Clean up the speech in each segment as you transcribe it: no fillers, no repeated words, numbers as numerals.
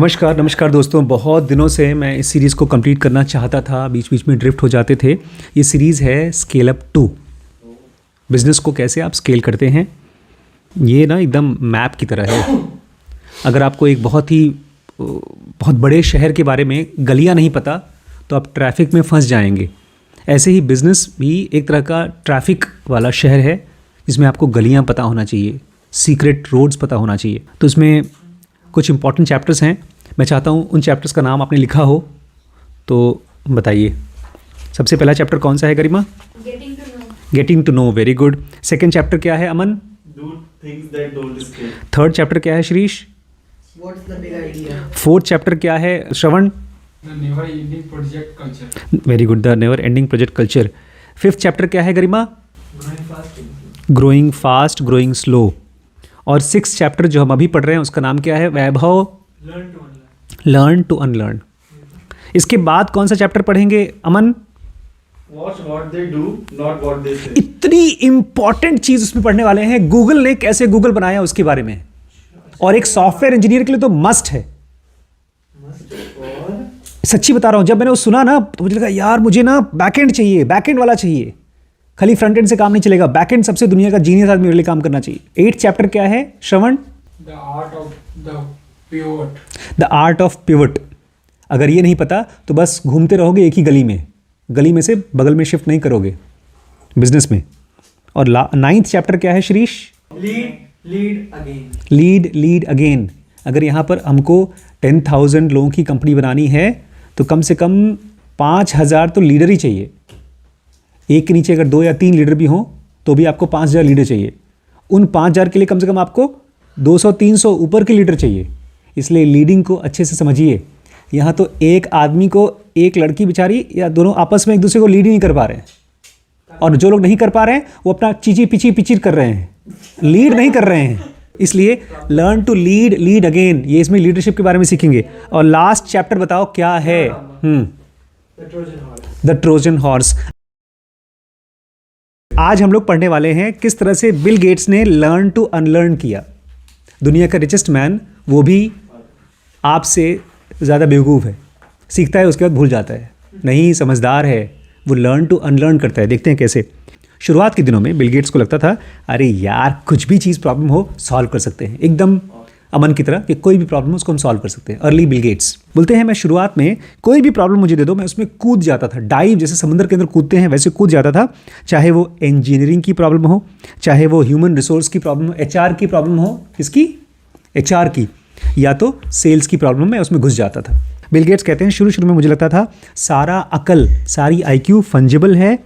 नमस्कार नमस्कार दोस्तों, बहुत दिनों से मैं इस सीरीज़ को कंप्लीट करना चाहता था, बीच बीच में ड्रिफ्ट हो जाते थे। ये सीरीज़ है स्केल अप 2। बिज़नेस को कैसे आप स्केल करते हैं, ये ना एकदम मैप की तरह है। अगर आपको एक बहुत बड़े शहर के बारे में गलियां नहीं पता तो आप ट्रैफिक में फंस जाएंगे। ऐसे ही बिज़नेस भी एक तरह का ट्रैफिक वाला शहर है जिसमें आपको गलियां पता होना चाहिए, सीक्रेट रोड्स पता होना चाहिए। तो इसमें कुछ इंपॉर्टेंट चैप्टर्स हैं। मैं चाहता हूँ उन चैप्टर्स का नाम आपने लिखा हो तो बताइए। सबसे पहला चैप्टर कौन सा है Garima? Getting to know. Very good. Second chapter क्या है Aman? Do things that don't scale. Third chapter क्या है Shrish? What's the big idea? Fourth chapter क्या है Shravan? The never ending project culture. Very good, the never ending project culture. Fifth chapter क्या है Garima? Growing fast. Growing fast, growing slow. और six chapter जो हम अभी पढ़ रहे हैं उसका नाम क्या है Vaibhav? Learn to unlearn. Learn to unlearn. इसके बाद कौन सा चैप्टर पढ़ेंगे Aman? Watch what they do, not what they say. इतनी इंपॉर्टेंट चीज उसमें पढ़ने वाले हैं, गूगल ने कैसे गूगल बनाया उसके बारे में। और एक सॉफ्टवेयर इंजीनियर के लिए तो मस्ट है। और सच्ची बता रहा हूं, जब मैंने वो सुना ना तो मुझे लगा यार मुझे ना बैकएंड चाहिए, बैकएंड वाला चाहिए। खाली फ्रंट एंड से काम नहीं चलेगा, बैकएंड सबसे दुनिया का जीनियस आदमी मेरे लिए काम करना चाहिए। 8th चैप्टर क्या है Shravan? The art of the pivot. The art of pivot. अगर ये नहीं पता तो बस घूमते रहोगे एक ही गली में से बगल में शिफ्ट नहीं करोगे बिजनेस में। और 9th चैप्टर क्या है Shrish? lead again. Lead again. अगर यहाँ पर हमको 10,000 लोगों की कंपनी बनानी है तो कम से कम 5,000 तो लीडर ही चाहिए। एक के नीचे अगर 2 या 3 लीडर भी हों तो भी आपको 5,000 लीडर चाहिए। उन 5,000 के लिए कम से कम आपको 200-300 ऊपर के लीडर चाहिए। इसलिए लीडिंग को अच्छे से समझिए। यहाँ तो एक आदमी को एक लड़की बेचारी या दोनों आपस में एक दूसरे को लीड ही नहीं कर पा रहे हैं, और जो लोग नहीं कर पा रहे हैं वो अपना चीची पिची पिचिर कर रहे हैं, लीड नहीं कर रहे हैं। इसलिए लर्न टू लीड अगेन, ये इसमें लीडरशिप के बारे में सीखेंगे। और लास्ट चैप्टर बताओ क्या है? The Trojan horse. The Trojan horse. आज हम लोग पढ़ने वाले हैं किस तरह से बिल गेट्स ने लर्न टू अनलर्न किया। दुनिया का रिचेस्ट मैन, वो भी आपसे ज़्यादा बेवकूफ़ है, सीखता है उसके बाद भूल जाता है। नहीं, समझदार है, वो लर्न टू अनलर्न करता है। देखते हैं कैसे। शुरुआत के दिनों में बिल गेट्स को लगता था अरे यार कुछ भी चीज़ प्रॉब्लम हो सॉल्व कर सकते हैं, एकदम अमन की तरह कि कोई भी प्रॉब्लम हो उसको हम सॉल्व कर सकते हैं। अर्ली बिल गेट्स बोलते हैं मैं शुरुआत में कोई भी प्रॉब्लम मुझे दे दो मैं उसमें कूद जाता था, डाइव जैसे समुद्र के अंदर कूदते हैं वैसे कूद जाता था। चाहे वो इंजीनियरिंग की प्रॉब्लम हो, चाहे वो ह्यूमन रिसोर्स की प्रॉब्लम हो, HR की प्रॉब्लम हो, किसकी? HR की, या तो सेल्स की प्रॉब्लम में उसमें घुस जाता था। बिल गेट्स कहते हैं शुरू में मुझे लगता था सारा अकल, सारी IQ फंजिबल है,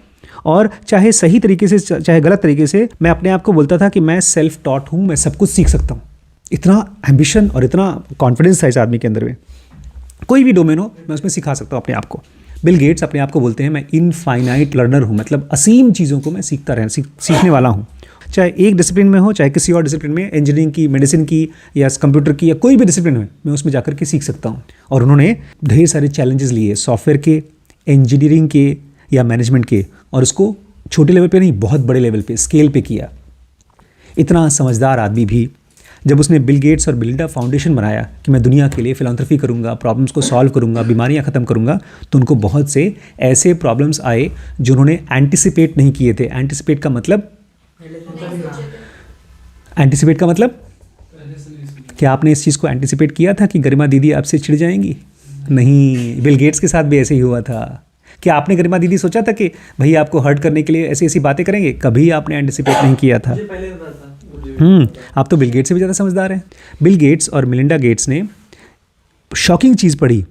और चाहे सही तरीके से चाहे गलत तरीके से मैं अपने आप को बोलता था कि मैं सेल्फ टॉट हूँ, मैं सब कुछ सीख सकता हूँ। इतना एम्बिशन और इतना कॉन्फिडेंस था इस आदमी के अंदर में, कोई भी डोमेन हो मैं उसमें सिखा सकता हूँ अपने आप को। बिल गेट्स अपने आप को बोलते हैं मैं इनफाइनाइट लर्नर हूँ, मतलब असीम चीज़ों को मैं सीखने वाला हूँ। चाहे एक डिसिप्लिन में हो चाहे किसी और डिसिप्लिन में, इंजीनियरिंग की, मेडिसिन की या कंप्यूटर की या कोई भी डिसिप्लिन में, मैं उसमें जाकर के सीख सकता हूँ। और उन्होंने ढेर सारे चैलेंजेस लिए, सॉफ्टवेयर के, इंजीनियरिंग के या मैनेजमेंट के, और उसको छोटे लेवल पे नहीं बहुत बड़े लेवल पे, स्केल पे किया। इतना समझदार आदमी भी जब उसने बिल गेट्स और बिलिंडा फाउंडेशन बनाया कि मैं दुनिया के लिए फिलैंथ्रोपी करूंगा, प्रॉब्लम्स को सॉल्व करूंगा, बीमारियां ख़त्म करूंगा, तो उनको बहुत से ऐसे प्रॉब्लम्स आए जो उन्होंने एंटिसिपेट नहीं किए थे। एंटिसिपेट का मतलब क्या आपने इस चीज़ को एंटिसिपेट किया था कि गरिमा दीदी आपसे चिढ़ जाएंगी? नहीं, बिल गेट्स के साथ भी ऐसे ही हुआ था। क्या आपने गरिमा दीदी सोचा था कि भाई आपको हर्ट करने के लिए ऐसी ऐसी बातें करेंगे? कभी आपने एंटिसिपेट नहीं किया था। मुझे पहले पता था. आप तो बिल गेट्स से भी ज़्यादा समझदार हैं। बिल गेट्स और मिलिंडा गेट्स ने शॉकिंग चीज़ पढ़ी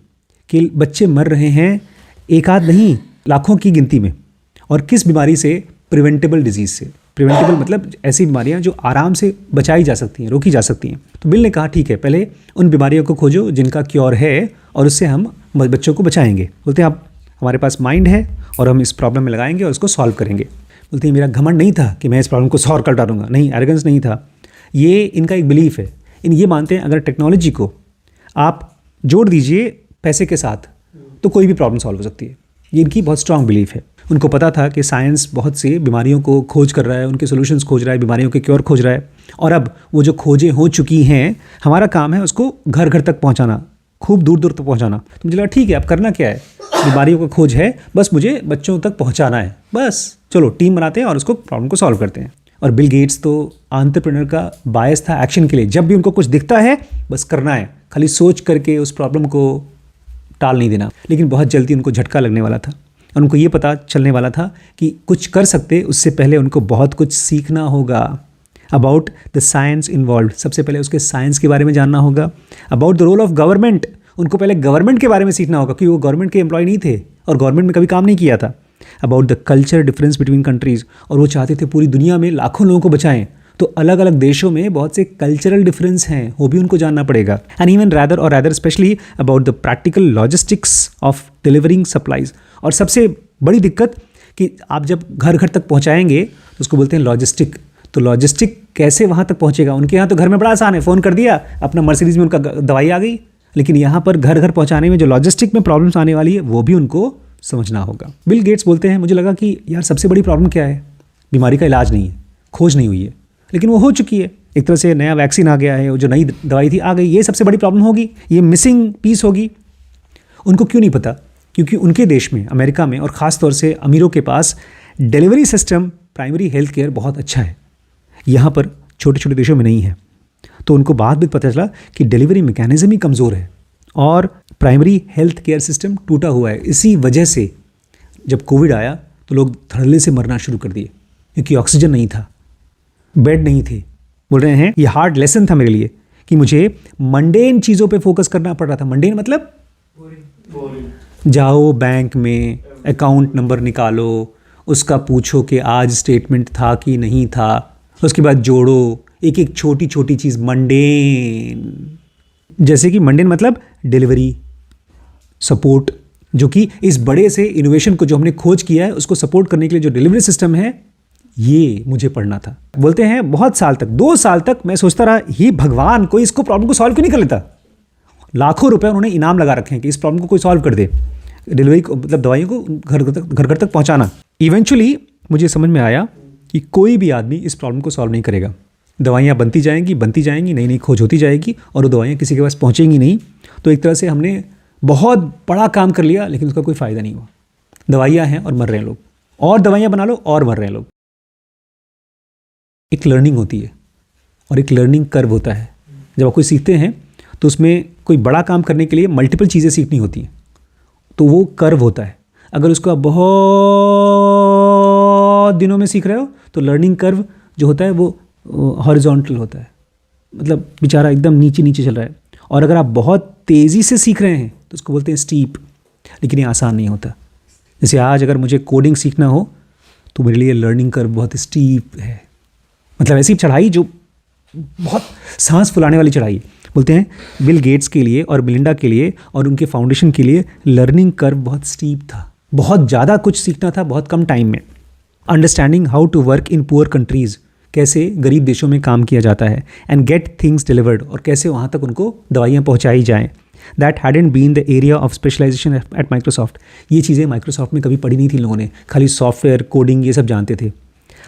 कि बच्चे मर रहे हैं, एक आध नहीं लाखों की गिनती में, और किस बीमारी से? प्रिवेंटेबल डिजीज़ से। प्रिवेंटेबल मतलब ऐसी बीमारियां जो आराम से बचाई जा सकती हैं, रोकी जा सकती हैं। तो बिल ने कहा ठीक है, पहले उन बीमारियों को खोजो जिनका क्योर है और उससे हम बच्चों को बचाएंगे। बोलते हैं आप हमारे पास माइंड है और हम इस प्रॉब्लम में लगाएंगे और उसको सॉल्व करेंगे। बोलते हैं मेरा घमंड नहीं था कि मैं इस प्रॉब्लम को सॉल्व कर डालूंगा, नहीं, एरोगेंस नहीं था। ये इनका एक बिलीफ है। ये मानते हैं अगर टेक्नोलॉजी को आप जोड़ दीजिए पैसे के साथ तो कोई भी प्रॉब्लम सॉल्व हो सकती है। ये इनकी बहुत स्ट्रांग बिलीफ है। उनको पता था कि साइंस बहुत सी बीमारियों को खोज कर रहा है, उनके सॉल्यूशंस खोज रहा है, बीमारियों के क्योर खोज रहा है, और अब वो जो खोजें हो चुकी हैं हमारा काम है उसको घर घर तक पहुंचाना, खूब दूर दूर तक पहुंचाना। तो मुझे लगा ठीक है, अब करना क्या है, बीमारियों का खोज है, बस मुझे बच्चों तक पहुंचाना है, बस चलो टीम बनाते हैं और उसको प्रॉब्लम को सॉल्व करते हैं। और बिल गेट्स तो एंटरप्रेन्योर का बायस था एक्शन के लिए। जब भी उनको कुछ दिखता है बस करना है, खाली सोच करके उस प्रॉब्लम को टाल नहीं देना। लेकिन बहुत जल्दी उनको झटका लगने वाला था और उनको ये पता चलने वाला था कि कुछ कर सकते उससे पहले उनको बहुत कुछ सीखना होगा। अबाउट द साइंस इन्वॉल्व, सबसे पहले उसके साइंस के बारे में जानना होगा। About the role of government, उनको पहले गवर्नमेंट के बारे में सीखना होगा क्योंकि वो गवर्नमेंट के एम्प्लॉय नहीं थे और गवर्नमेंट में कभी काम नहीं किया था। About the culture difference between countries, और वो चाहते थे पूरी दुनिया में लाखों लोगों को बचाएं, तो अलग अलग देशों में बहुत से कल्चरल डिफरेंस हैं, वो भी उनको जानना पड़ेगा। And even rather specially about the practical logistics of delivering supplies. और सबसे बड़ी दिक्कत कि आप जब घर घर तक पहुंचाएंगे तो उसको बोलते हैं लॉजिस्टिक। तो लॉजिस्टिक कैसे वहाँ तक पहुँचेगा? उनके यहाँ तो घर में बड़ा आसान है, फ़ोन कर दिया, अपना मर्सिडीज़ में उनका दवाई आ गई। लेकिन यहाँ पर घर घर पहुँचाने में जो लॉजिस्टिक में प्रॉब्लम्स आने वाली है वो भी उनको समझना होगा। बिल गेट्स बोलते हैं, मुझे लगा कि यार सबसे बड़ी प्रॉब्लम क्या है, बीमारी का इलाज नहीं है, खोज नहीं हुई है, लेकिन वो हो चुकी है। एक तरह से नया वैक्सीन आ गया है, वो जो नई दवाई थी आ गई, ये सबसे बड़ी प्रॉब्लम होगी, ये मिसिंग पीस होगी। उनको क्यों नहीं पता? क्योंकि उनके देश में, अमेरिका में, और ख़ास तौर से अमीरों के पास delivery system, primary health care बहुत अच्छा है। यहाँ पर छोटे छोटे देशों में नहीं है। तो उनको बाद में पता चला कि डिलीवरी मैकेनिज्म ही कमज़ोर है और प्राइमरी हेल्थ केयर सिस्टम टूटा हुआ है। इसी वजह से जब कोविड आया तो लोग धड़ल्ले से मरना शुरू कर दिए क्योंकि ऑक्सीजन नहीं था, बेड नहीं थे। बोल रहे हैं ये हार्ड लेसन था मेरे लिए कि मुझे मंडेन चीज़ों पे फोकस करना पड़ रहा था। मंडेन मतलब जाओ बैंक में अकाउंट नंबर निकालो, उसका पूछो कि आज स्टेटमेंट था कि नहीं था, उसके बाद जोड़ो एक एक छोटी छोटी चीज़। मंडेन, जैसे कि मंडेन मतलब डिलीवरी सपोर्ट, जो कि इस बड़े से इनोवेशन को जो हमने खोज किया है उसको सपोर्ट करने के लिए जो डिलीवरी सिस्टम है, ये मुझे पढ़ना था। बोलते हैं बहुत साल तक, 2 साल तक मैं सोचता रहा, ये भगवान कोई इसको प्रॉब्लम को सॉल्व क्यों नहीं कर लेता। लाखों रुपए उन्होंने इनाम लगा रखे हैं कि इस प्रॉब्लम को कोई सॉल्व कर दे, डिलीवरी को, मतलब दवाइयों को घर घर तक पहुंचाना। इवेंचुअली मुझे समझ में आया कि कोई भी आदमी इस प्रॉब्लम को सॉल्व नहीं करेगा। दवाइयाँ बनती जाएंगी, नई नई खोज होती जाएगी और वो दवाइयाँ किसी के पास पहुँचेंगी नहीं। तो एक तरह से हमने बहुत बड़ा काम कर लिया लेकिन उसका कोई फ़ायदा नहीं हुआ। दवाइयाँ हैं और मर रहे हैं लोग, और दवाइयाँ बना लो और मर रहे हैं लोग। एक लर्निंग होती है और एक लर्निंग कर्व होता है। जब आप कोई सीखते हैं तो उसमें कोई बड़ा काम करने के लिए मल्टीपल चीज़ें सीखनी होती हैं, तो वो कर्व होता है। अगर उसको आप बहुत दिनों में सीख रहे हो तो लर्निंग कर्व जो होता है वो हॉरिजॉन्टल होता है, मतलब बेचारा एकदम नीचे नीचे चल रहा है। और अगर आप बहुत तेज़ी से सीख रहे हैं तो उसको बोलते हैं स्टीप। लेकिन ये आसान नहीं होता। जैसे आज अगर मुझे कोडिंग सीखना हो तो मेरे लिए लर्निंग कर्व बहुत स्टीप है, मतलब ऐसी चढ़ाई जो बहुत सांस फुलाने वाली चढ़ाई। बोलते हैं बिल गेट्स के लिए और मिलिंडा के लिए और उनके फाउंडेशन के लिए लर्निंग कर्व बहुत स्टीप था, बहुत ज़्यादा कुछ सीखना था बहुत कम टाइम में। Understanding how to work in poor countries, कैसे गरीब देशों में काम किया जाता है, एंड गेट थिंग्स डिलीवर्ड, और कैसे वहाँ तक उनको दवाइयाँ पहुँचाई जाएँ। That hadn't been the area of specialisation at Microsoft. ये चीज़ें माइक्रोसॉफ्ट में कभी पढ़ी नहीं थी लोगों ने, खाली सॉफ्टवेयर कोडिंग ये सब जानते थे।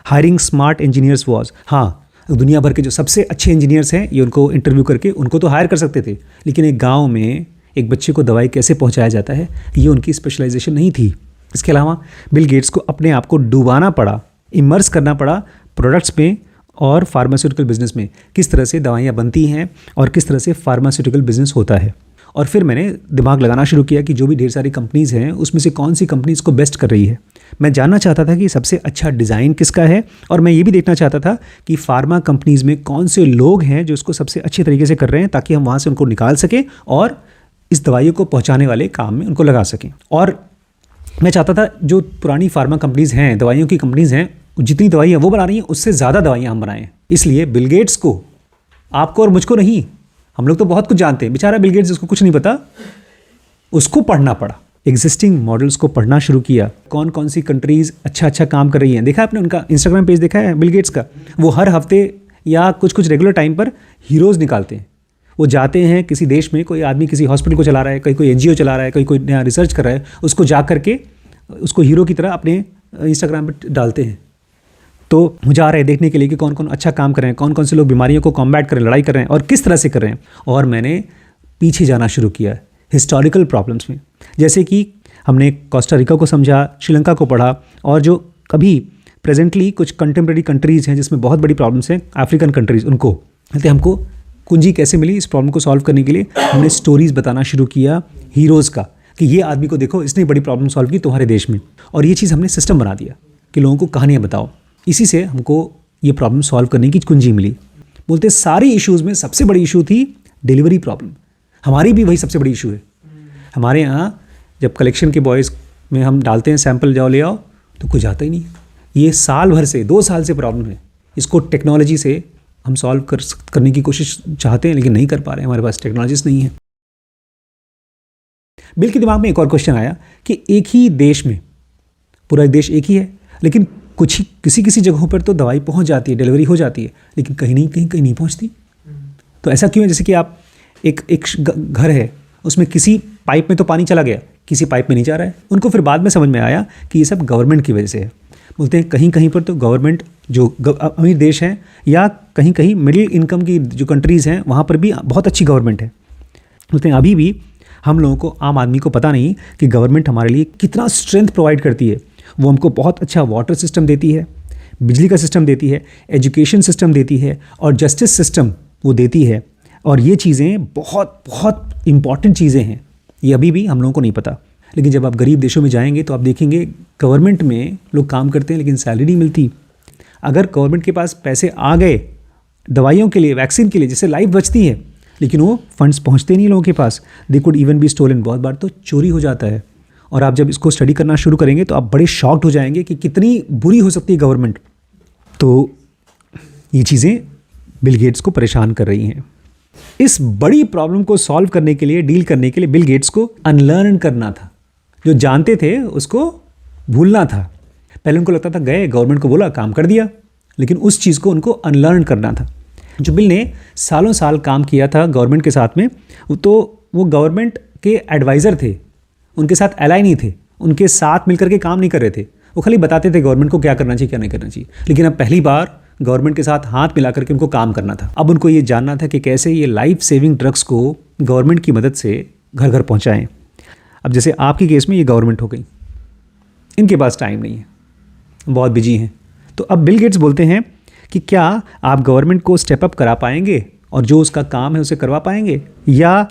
हायरिंग स्मार्ट इंजीनियर्स वॉज, हाँ दुनिया भर के जो सबसे अच्छे इंजीनियर्स हैं ये उनको इंटरव्यू करके उनको तो हायर कर सकते थे, लेकिन एक गाँव में एक बच्चे को दवाई कैसे पहुँचाया जाता है ये उनकी स्पेशलाइजेशन नहीं थी। इसके अलावा बिल गेट्स को अपने आप को डुबाना पड़ा, इमर्स करना पड़ा प्रोडक्ट्स में और फार्मास्यूटिकल बिजनेस में, किस तरह से दवाइयाँ बनती हैं और किस तरह से फार्मास्यूटिकल बिजनेस होता है। और फिर मैंने दिमाग लगाना शुरू किया कि जो भी ढेर सारी कंपनीज़ हैं उसमें से कौन सी कंपनी इसको बेस्ट कर रही है। मैं जानना चाहता था कि सबसे अच्छा डिज़ाइन किसका है, और मैं ये भी देखना चाहता था कि फार्मा कंपनीज़ में कौन से लोग हैं जो इसको सबसे अच्छे तरीके से कर रहे हैं, ताकि हम वहाँ से उनको निकाल सकें और इस दवाइयों को पहुँचाने वाले काम में उनको लगा सकें। और मैं चाहता था जो पुरानी फार्मा कंपनीज़ हैं, दवाइयों की कंपनीज़ हैं, जितनी दवाइयाँ वो बना रही हैं उससे ज़्यादा दवाइयाँ हम बनाएं। इसलिए बिल गेट्स को, आपको और मुझको नहीं, हम लोग तो बहुत कुछ जानते हैं, बेचारा बिल गेट्स जिसको कुछ नहीं पता उसको पढ़ना पड़ा। एग्जिस्टिंग मॉडल्स को पढ़ना शुरू किया, कौन कौन सी कंट्रीज़ अच्छा काम कर रही हैं। देखा आपने उनका इंस्टाग्राम पेज देखा है बिल गेट्स का, वो हर हफ्ते या कुछ रेगुलर टाइम पर हीरोज़ निकालते हैं। वो जाते हैं किसी देश में, कोई आदमी किसी हॉस्पिटल को चला रहा है, कोई NGO चला रहा है, कोई नया रिसर्च कर रहा है, उसको जा करके उसको हीरो की तरह अपने इंस्टाग्राम पर डालते हैं। तो मुझे आ रहा है देखने के लिए कि कौन कौन अच्छा काम कर रहे हैं, कौन कौन से लोग बीमारियों को कॉम्बैट कर रहे हैं, लड़ाई कर रहे हैं और किस तरह से कर रहे हैं। और मैंने पीछे जाना शुरू किया हिस्टोरिकल प्रॉब्लम्स में, जैसे कि हमने कोस्टा रिका को समझा, श्रीलंका को पढ़ा, और जो कभी प्रेजेंटली कुछ कंटेम्प्रेरी कंट्रीज़ हैं जिसमें बहुत बड़ी प्रॉब्लम्स हैं, अफ्रीकन कंट्रीज़, उनको कहते हमको कुंजी कैसे मिली इस प्रॉब्लम को सॉल्व करने के लिए। हमने स्टोरीज़ बताना शुरू किया हीरोज़ का कि ये आदमी को देखो, इसने बड़ी प्रॉब्लम सॉल्व की तुम्हारे देश में, और ये चीज़ हमने सिस्टम बना दिया कि लोगों को कहानियाँ बताओ। इसी से हमको ये प्रॉब्लम सॉल्व करने की कुंजी मिली। बोलते सारी इश्यूज़ में सबसे बड़ी इशू थी डिलीवरी प्रॉब्लम। हमारी भी वही सबसे बड़ी इशू है। हमारे यहाँ जब कलेक्शन के बॉयज़ में हम डालते हैं सैंपल, जाओ ले आओ, तो कुछ आता ही नहीं। ये साल भर से 2 साल से प्रॉब्लम है। इसको टेक्नोलॉजी से हम सॉल्व करने की कोशिश चाहते हैं, लेकिन नहीं कर पा रहे हैं, हमारे पास टेक्नोलॉजीज नहीं है। बिल के दिमाग में एक और क्वेश्चन आया कि एक ही देश में, पूरा देश एक ही है, लेकिन किसी जगहों पर तो दवाई पहुंच जाती है, डिलीवरी हो जाती है, लेकिन कहीं नहीं पहुंचती। तो ऐसा क्यों है? जैसे कि आप एक घर है, उसमें किसी पाइप में तो पानी चला गया, किसी पाइप में नहीं जा रहा है। उनको फिर बाद में समझ में आया कि ये सब गवर्नमेंट की वजह से है। बोलते हैं कहीं कहीं पर तो गवर्नमेंट, जो अमीर देश हैं या कहीं कहीं मिडिल इनकम की जो कंट्रीज़ हैं, वहाँ पर भी बहुत अच्छी गवर्नमेंट है। बोलते हैं अभी भी हम लोगों को, आम आदमी को पता नहीं कि गवर्नमेंट हमारे लिए कितना स्ट्रेंथ प्रोवाइड करती है। वो हमको बहुत अच्छा वाटर सिस्टम देती है, बिजली का सिस्टम देती है, एजुकेशन सिस्टम देती है, और जस्टिस सिस्टम वो देती है। और ये चीज़ें बहुत बहुत इम्पॉर्टेंट चीज़ें हैं, ये अभी भी हम लोगों को नहीं पता। लेकिन जब आप गरीब देशों में जाएंगे तो आप देखेंगे गवर्नमेंट में लोग काम करते हैं, लेकिन सैलरी नहीं मिलती। अगर गवर्नमेंट के पास पैसे आ गए दवाइयों के लिए, वैक्सीन के लिए, जिससे लाइफ बचती है, लेकिन वो फंड्स पहुंचते नहीं लोगों के पास। They could even be stolen. बहुत बार तो चोरी हो जाता है। और आप जब इसको स्टडी करना शुरू करेंगे तो आप बड़े शॉक्ड हो जाएंगे कि कितनी बुरी हो सकती है गवर्नमेंट। तो ये चीज़ें बिल गेट्स को परेशान कर रही हैं। इस बड़ी प्रॉब्लम को सॉल्व करने के लिए, डील करने के लिए बिल गेट्स को अनलर्न करना था। जो जानते थे उसको भूलना था। पहले उनको लगता था गए, गवर्नमेंट को बोला, काम कर दिया, लेकिन उस चीज़ को उनको अनलर्न करना था। जो बिल ने सालों साल काम किया था गवर्नमेंट के साथ में, तो वो गवर्नमेंट के एडवाइज़र थे, उनके साथ एलाई नहीं थे, उनके साथ मिलकर के काम नहीं कर रहे थे। वो खाली बताते थे गवर्नमेंट को क्या करना चाहिए, क्या नहीं करना चाहिए। लेकिन अब पहली बार गवर्नमेंट के साथ हाथ मिला करके उनको काम करना था। अब उनको ये जानना था कि कैसे ये लाइफ सेविंग ड्रग्स को गवर्नमेंट की मदद से घर घर पहुँचाएँ। अब जैसे आपकी केस में ये गवर्नमेंट हो गई, इनके पास टाइम नहीं है, बहुत बिजी हैं। तो अब बिल गेट्स बोलते हैं कि क्या आप गवर्नमेंट को स्टेप अप करा पाएंगे और जो उसका काम है उसे करवा पाएंगे, या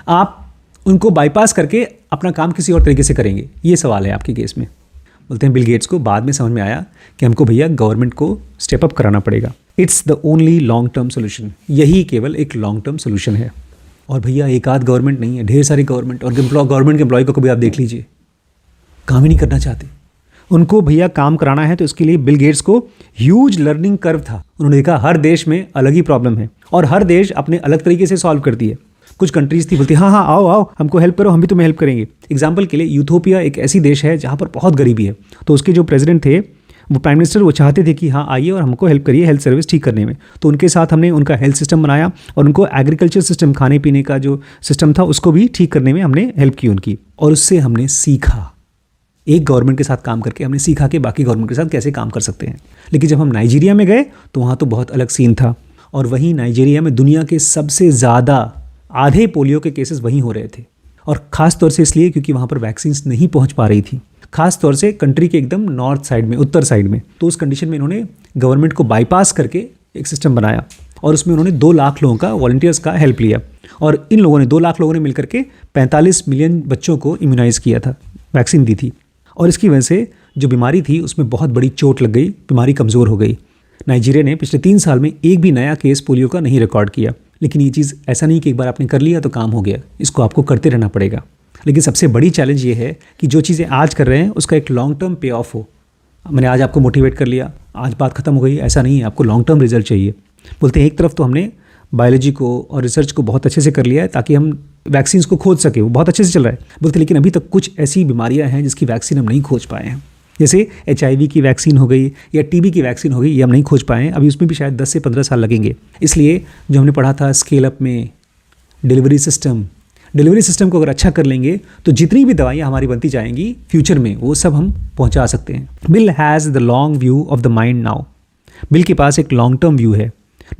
आप उनको बाईपास करके अपना काम किसी और तरीके से करेंगे? ये सवाल है आपके केस में। बोलते हैं बिल गेट्स को बाद में समझ में आया कि हमको भैया गवर्नमेंट को स्टेप अप कराना पड़ेगा। It's the only long term solution. यही केवल एक लॉन्ग टर्म सोल्यूशन है। और भैया एक आध गवर्नमेंट नहीं है, ढेर सारी गवर्नमेंट। और गवर्नमेंट के एम्प्लॉय को कभी आप देख लीजिए, काम ही नहीं करना चाहते। उनको भैया काम कराना है, तो इसके लिए बिल गेट्स को ह्यूज लर्निंग कर्व था। उन्होंने देखा हर देश में अलग ही प्रॉब्लम है और हर देश अपने अलग तरीके से सॉल्व करती है। कुछ कंट्रीज़ थी बोलती हाँ आओ हमको हेल्प करो, हम भी तुम्हें हेल्प करेंगे। एग्जाम्पल के लिए यूथोपिया एक ऐसी देश है जहाँ पर बहुत गरीबी है। तो उसके जो प्रेसिडेंट थे, वो प्राइम मिनिस्टर, वो चाहते थे कि हाँ आइए और हमको हेल्प करिए हेल्थ सर्विस ठीक करने में। तो उनके साथ हमने उनका हेल्थ सिस्टम बनाया और उनको एग्रीकल्चर सिस्टम, खाने पीने का जो सिस्टम था, उसको भी ठीक करने में हमने हेल्प की उनकी। और उससे हमने सीखा, एक गवर्नमेंट के साथ काम करके हमने सीखा कि बाकी गवर्नमेंट के साथ कैसे काम कर सकते हैं। लेकिन जब हम नाइजीरिया में गए तो वहाँ तो बहुत अलग सीन था। और वहीं नाइजीरिया में दुनिया के सबसे ज़्यादा, आधे पोलियो के केसेस वहीं हो रहे थे। और ख़ास तौर से इसलिए क्योंकि वहाँ पर वैक्सीन्स नहीं पहुँच पा रही थी, खास तौर से कंट्री के एकदम नॉर्थ साइड में, उत्तर साइड में। तो उस कंडीशन में इन्होंने गवर्नमेंट को बाईपास करके एक सिस्टम बनाया और उसमें उन्होंने 2 लाख लोगों का, वॉलंटियर्स का हेल्प लिया। और इन लोगों ने 2 लाख लोगों ने मिलकर के 45 मिलियन बच्चों को इम्यूनाइज़ किया था, वैक्सीन दी थी। और इसकी वजह से जो बीमारी थी उसमें बहुत बड़ी चोट लग गई, बीमारी कमज़ोर हो गई। नाइजीरिया ने पिछले 3 साल में एक भी नया केस पोलियो का नहीं रिकॉर्ड किया। लेकिन ये चीज़ ऐसा नहीं कि एक बार आपने कर लिया तो काम हो गया, इसको आपको करते रहना पड़ेगा। लेकिन सबसे बड़ी चैलेंज ये है कि जो चीज़ें आज कर रहे हैं उसका एक लॉन्ग टर्म पे ऑफ हो। मैंने आज आपको मोटिवेट कर लिया, आज बात खत्म हो गई, ऐसा नहीं है, आपको लॉन्ग टर्म रिजल्ट चाहिए। बोलते हैं एक तरफ तो हमने बायोलॉजी को और रिसर्च को बहुत अच्छे से कर लिया है ताकि हम वैक्सीन्स को खोज सके, वो बहुत अच्छे से चल रहा है। बोलते लेकिन अभी तक कुछ ऐसी बीमारियां हैं जिसकी वैक्सीन हम नहीं खोज पाए हैं, जैसे HIV की वैक्सीन हो गई या TB की वैक्सीन हो गई, ये हम नहीं खोज पाए हैं। अभी उसमें भी शायद 10 से 15 साल लगेंगे। इसलिए जो हमने पढ़ा था स्केल अप में, डिलीवरी सिस्टम को अगर अच्छा कर लेंगे तो जितनी भी दवाइयाँ हमारी बनती जाएंगी फ्यूचर में, वो सब हम पहुँचा सकते हैं। Bill has the long view of the mind now. Bill के पास एक लॉन्ग टर्म व्यू है,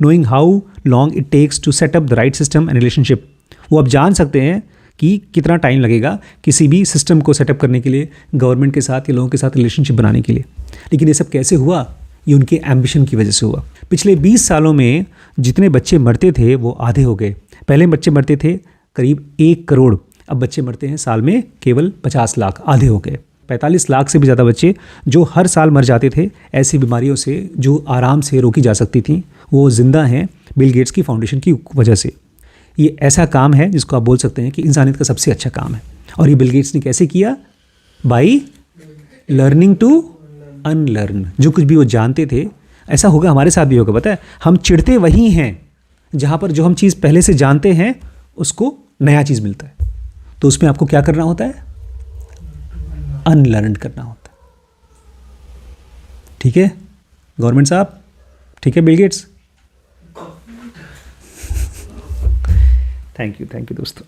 knowing how long it takes to set up the right system and relationship. वो अब जान सकते हैं कि कितना टाइम लगेगा किसी भी सिस्टम को सेटअप करने के लिए, गवर्नमेंट के साथ या लोगों के साथ रिलेशनशिप बनाने के लिए। लेकिन ये सब कैसे हुआ? ये उनके एम्बिशन की वजह से हुआ। पिछले 20 सालों में जितने बच्चे मरते थे वो आधे हो गए। पहले बच्चे मरते थे करीब 1 करोड़, अब बच्चे मरते हैं साल में केवल 50 लाख, आधे हो गए। 45 लाख से भी ज़्यादा बच्चे जो हर साल मर जाते थे ऐसी बीमारियों से जो आराम से रोकी जा सकती थी, वो ज़िंदा हैं बिल गेट्स की फाउंडेशन की वजह से। ये ऐसा काम है जिसको आप बोल सकते हैं कि इंसानियत का सबसे अच्छा काम है। और ये बिल गेट्स ने कैसे किया? By learning to unlearn. जो कुछ भी वो जानते थे, ऐसा होगा हमारे साथ भी होगा। पता है, हम चिढ़ते वही हैं जहाँ पर जो हम चीज़ पहले से जानते हैं उसको नया चीज़ मिलता है। तो उसमें आपको क्या करना होता है? अनलर्न करना होता है। ठीक है गवर्नमेंट साहब, ठीक है बिल गेट्स। थैंक यू दोस्तों।